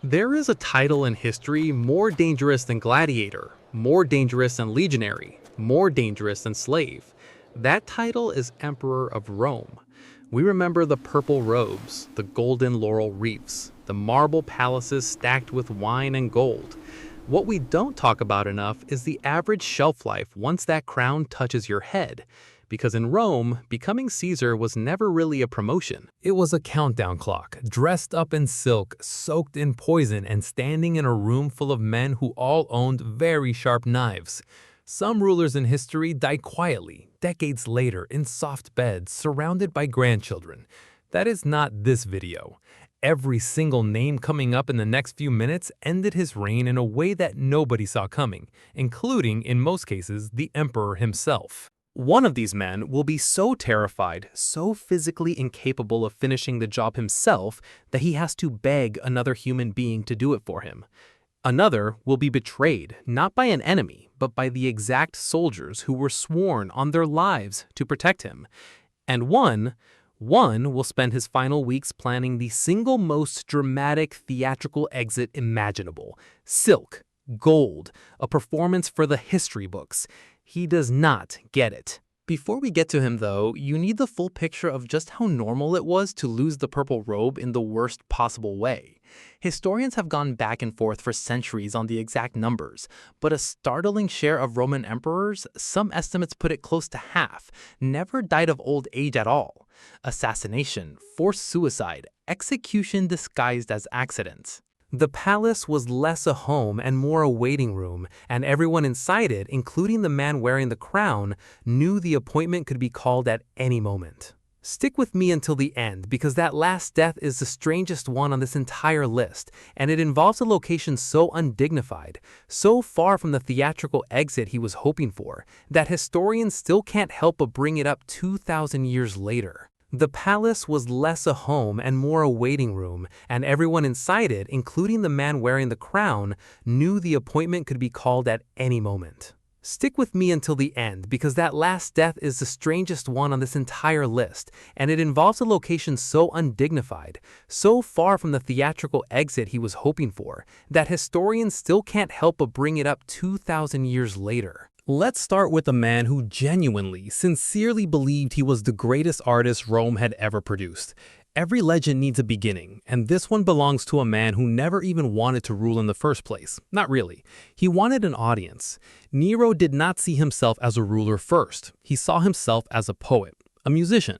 There is a title in history more dangerous than gladiator, more dangerous than legionary, more dangerous than slave. That title is Emperor of Rome. We remember the purple robes, the golden laurel wreaths, the marble palaces stacked with wine and gold. What we don't talk about enough is the average shelf life once that crown touches your head. Because in Rome, becoming Caesar was never really a promotion. It was a countdown clock, dressed up in silk, soaked in poison, and standing in a room full of men who all owned very sharp knives. Some rulers in history die quietly, decades later, in soft beds, surrounded by grandchildren. That is not this video. Every single name coming up in the next few minutes ended his reign in a way that nobody saw coming, including, in most cases, the emperor himself. One of these men will be so terrified, so physically incapable of finishing the job himself, that he has to beg another human being to do it for him. Another will be betrayed, not by an enemy, but by the exact soldiers who were sworn on their lives to protect him. And one will spend his final weeks planning the single most dramatic theatrical exit imaginable. Silk, gold, a performance for the history books. He does not get it. Before we get to him though, you need the full picture of just how normal it was to lose the purple robe in the worst possible way. Historians have gone back and forth for centuries on the exact numbers, but a startling share of Roman emperors, some estimates put it close to half, never died of old age at all. Assassination, forced suicide, execution disguised as accidents. The palace was less a home and more a waiting room, and everyone inside it, including the man wearing the crown, knew the appointment could be called at any moment. Stick with me until the end, because that last death is the strangest one on this entire list, and it involves a location so undignified, so far from the theatrical exit he was hoping for, that historians still can't help but bring it up 2,000 years later. The palace was less a home and more a waiting room, and everyone inside it, including the man wearing the crown, knew the appointment could be called at any moment. Stick with me until the end, because that last death is the strangest one on this entire list, and it involves a location so undignified, so far from the theatrical exit he was hoping for, that historians still can't help but bring it up 2,000 years later. Let's start with a man who genuinely, sincerely believed he was the greatest artist Rome had ever produced. Every legend needs a beginning, and this one belongs to a man who never even wanted to rule in the first place. Not really. He wanted an audience. Nero did not see himself as a ruler first. He saw himself as a poet, a musician,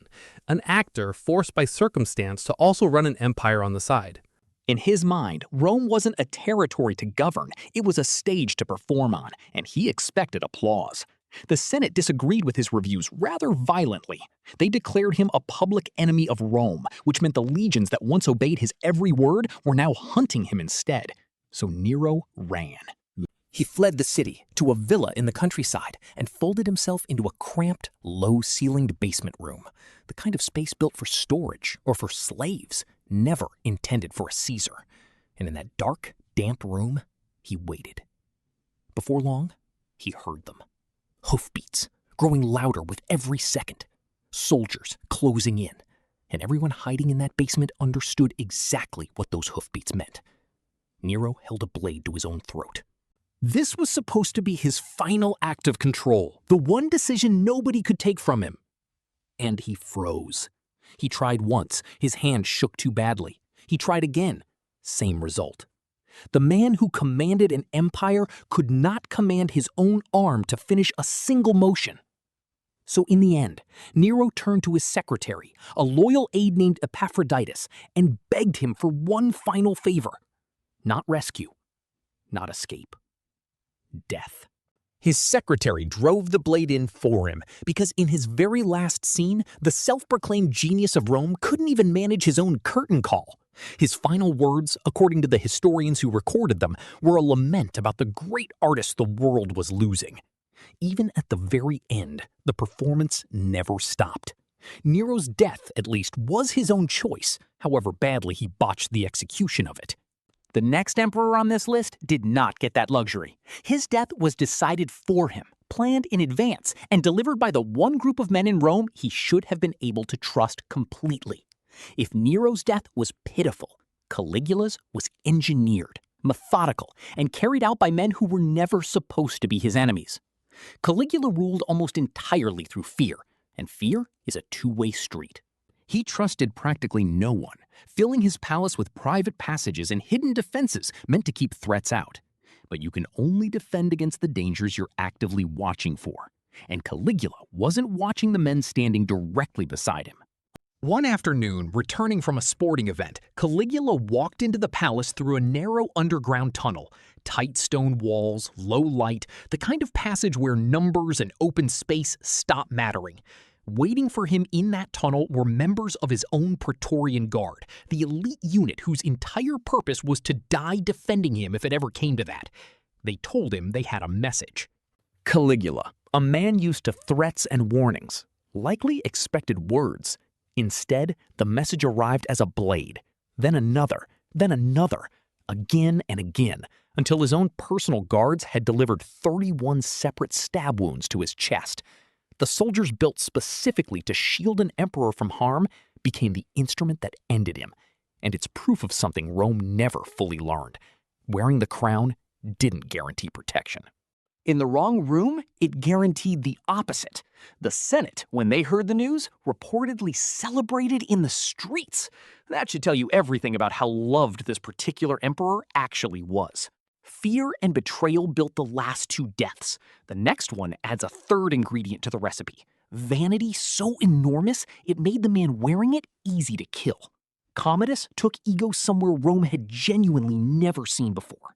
an actor forced by circumstance to also run an empire on the side. In his mind, Rome wasn't a territory to govern, it was a stage to perform on, and he expected applause. The Senate disagreed with his reviews rather violently. They declared him a public enemy of Rome, which meant the legions that once obeyed his every word were now hunting him instead. So Nero ran. He fled the city to a villa in the countryside and folded himself into a cramped, low-ceilinged basement room, the kind of space built for storage or for slaves, never intended for a Caesar. And in that dark, damp room, he waited. Before long, he heard them. Hoofbeats, growing louder with every second. Soldiers closing in. And everyone hiding in that basement understood exactly what those hoofbeats meant. Nero held a blade to his own throat. This was supposed to be his final act of control, the one decision nobody could take from him. And he froze. He tried once, his hand shook too badly. He tried again, same result. The man who commanded an empire could not command his own arm to finish a single motion. So in the end, Nero turned to his secretary, a loyal aide named Epaphroditus, and begged him for one final favor. Not rescue, not escape. Death. His secretary drove the blade in for him, because in his very last scene, the self-proclaimed genius of Rome couldn't even manage his own curtain call. His final words, according to the historians who recorded them, were a lament about the great artist the world was losing. Even at the very end, the performance never stopped. Nero's death, at least, was his own choice, however badly he botched the execution of it. The next emperor on this list did not get that luxury. His death was decided for him, planned in advance, and delivered by the one group of men in Rome he should have been able to trust completely. If Nero's death was pitiful, Caligula's was engineered, methodical, and carried out by men who were never supposed to be his enemies. Caligula ruled almost entirely through fear, and fear is a two-way street. He trusted practically no one, filling his palace with private passages and hidden defenses meant to keep threats out. But you can only defend against the dangers you're actively watching for. And Caligula wasn't watching the men standing directly beside him. One afternoon, returning from a sporting event, Caligula walked into the palace through a narrow underground tunnel. Tight stone walls, low light, the kind of passage where numbers and open space stop mattering. Waiting for him in that tunnel were members of his own Praetorian Guard, the elite unit whose entire purpose was to die defending him if it ever came to that. They told him they had a message. Caligula, a man used to threats and warnings, likely expected words. Instead, the message arrived as a blade, then another, again and again, until his own personal guards had delivered 31 separate stab wounds to his chest. The soldiers built specifically to shield an emperor from harm became the instrument that ended him, and it's proof of something Rome never fully learned. Wearing the crown didn't guarantee protection. In the wrong room, it guaranteed the opposite. The Senate, when they heard the news, reportedly celebrated in the streets. That should tell you everything about how loved this particular emperor actually was. Fear and betrayal built the last two deaths. The next one adds a third ingredient to the recipe. Vanity so enormous, it made the man wearing it easy to kill. Commodus took ego somewhere Rome had genuinely never seen before.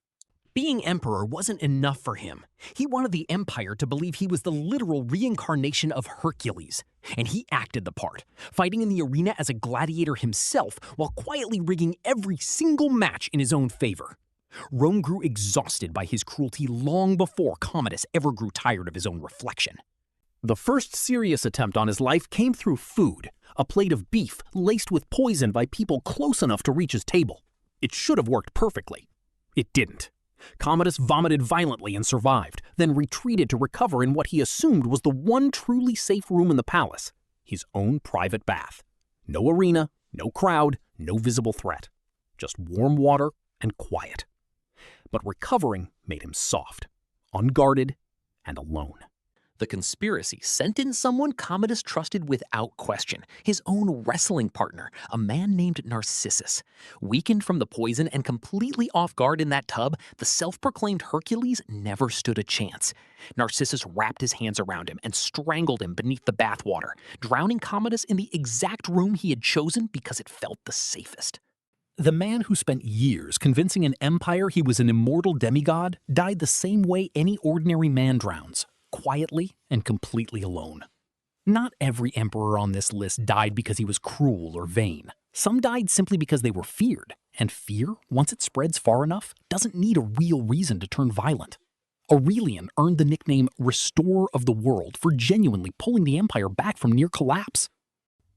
Being emperor wasn't enough for him. He wanted the empire to believe he was the literal reincarnation of Hercules. And he acted the part, fighting in the arena as a gladiator himself while quietly rigging every single match in his own favor. Rome grew exhausted by his cruelty long before Commodus ever grew tired of his own reflection. The first serious attempt on his life came through food, a plate of beef laced with poison by people close enough to reach his table. It should have worked perfectly. It didn't. Commodus vomited violently and survived, then retreated to recover in what he assumed was the one truly safe room in the palace, his own private bath. No arena, no crowd, no visible threat. Just warm water and quiet. But recovering made him soft, unguarded, and alone. The conspiracy sent in someone Commodus trusted without question, his own wrestling partner, a man named Narcissus. Weakened from the poison and completely off guard in that tub, the self-proclaimed Hercules never stood a chance. Narcissus wrapped his hands around him and strangled him beneath the bathwater, drowning Commodus in the exact room he had chosen because it felt the safest. The man who spent years convincing an empire he was an immortal demigod died the same way any ordinary man drowns. Quietly and completely alone. Not every emperor on this list died because he was cruel or vain. Some died simply because they were feared, and fear, once it spreads far enough, doesn't need a real reason to turn violent. Aurelian earned the nickname Restorer of the World for genuinely pulling the empire back from near collapse.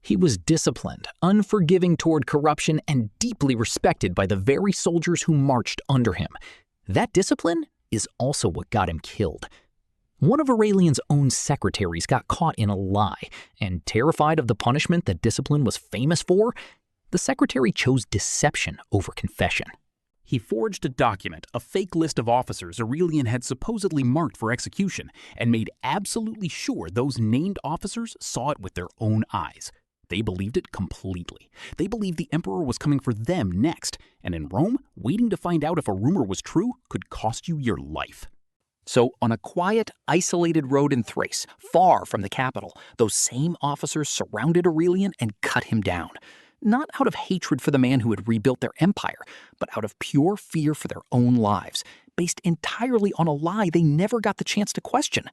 He was disciplined, unforgiving toward corruption, and deeply respected by the very soldiers who marched under him. That discipline is also what got him killed. One of Aurelian's own secretaries got caught in a lie, and terrified of the punishment that discipline was famous for, the secretary chose deception over confession. He forged a document, a fake list of officers Aurelian had supposedly marked for execution, and made absolutely sure those named officers saw it with their own eyes. They believed it completely. They believed the emperor was coming for them next, and in Rome, waiting to find out if a rumor was true could cost you your life. So, on a quiet, isolated road in Thrace, far from the capital, those same officers surrounded Aurelian and cut him down. Not out of hatred for the man who had rebuilt their empire, but out of pure fear for their own lives, based entirely on a lie they never got the chance to question.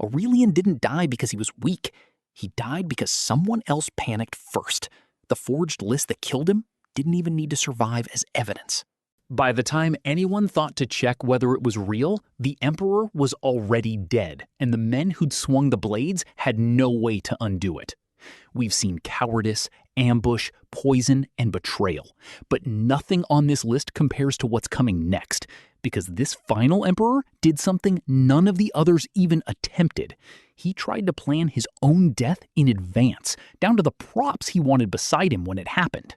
Aurelian didn't die because he was weak. He died because someone else panicked first. The forged list that killed him didn't even need to survive as evidence. By the time anyone thought to check whether it was real, the emperor was already dead, and the men who'd swung the blades had no way to undo it. We've seen cowardice, ambush, poison, and betrayal, but nothing on this list compares to what's coming next, because this final emperor did something none of the others even attempted. He tried to plan his own death in advance, down to the props he wanted beside him when it happened.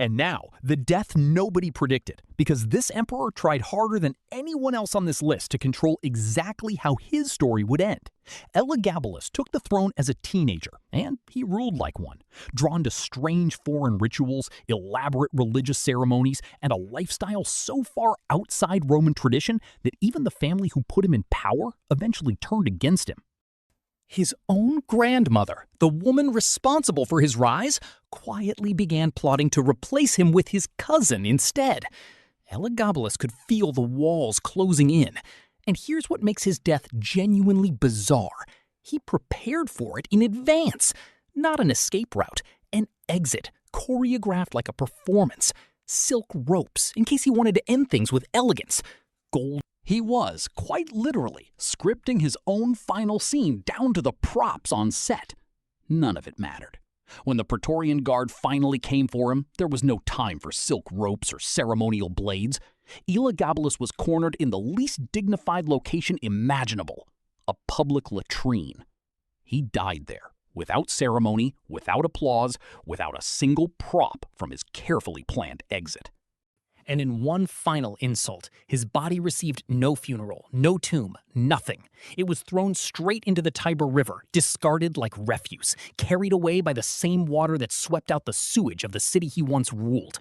And now, the death nobody predicted, because this emperor tried harder than anyone else on this list to control exactly how his story would end. Elagabalus took the throne as a teenager, and he ruled like one, drawn to strange foreign rituals, elaborate religious ceremonies, and a lifestyle so far outside Roman tradition that even the family who put him in power eventually turned against him. His own grandmother, the woman responsible for his rise, quietly began plotting to replace him with his cousin instead. Elagabalus could feel the walls closing in. And here's what makes his death genuinely bizarre. He prepared for it in advance. Not an escape route, an exit, choreographed like a performance. Silk ropes, in case he wanted to end things with elegance. Gold. He was, quite literally, scripting his own final scene down to the props on set. None of it mattered. When the Praetorian Guard finally came for him, there was no time for silk ropes or ceremonial blades. Elagabalus was cornered in the least dignified location imaginable, a public latrine. He died there, without ceremony, without applause, without a single prop from his carefully planned exit. And in one final insult, his body received no funeral, no tomb, nothing. It was thrown straight into the Tiber River, discarded like refuse, carried away by the same water that swept out the sewage of the city he once ruled.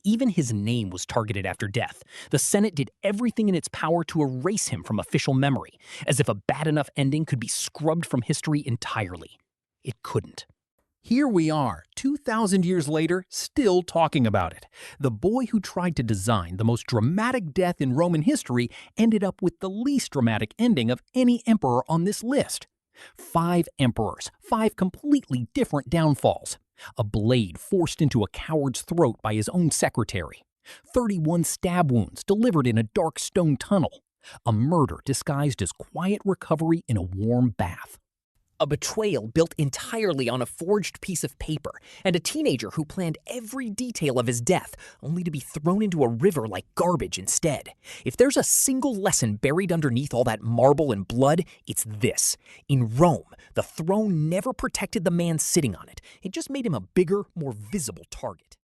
Even his name was targeted after death. The Senate did everything in its power to erase him from official memory, as if a bad enough ending could be scrubbed from history entirely. It couldn't. Here we are, 2,000 years later, still talking about it. The boy who tried to design the most dramatic death in Roman history ended up with the least dramatic ending of any emperor on this list. 5 emperors, 5 completely different downfalls. A blade forced into a coward's throat by his own secretary. 31 stab wounds delivered in a dark stone tunnel. A murder disguised as quiet recovery in a warm bath. A betrayal built entirely on a forged piece of paper, and a teenager who planned every detail of his death, only to be thrown into a river like garbage instead. If there's a single lesson buried underneath all that marble and blood, it's this. In Rome, the throne never protected the man sitting on it. It just made him a bigger, more visible target.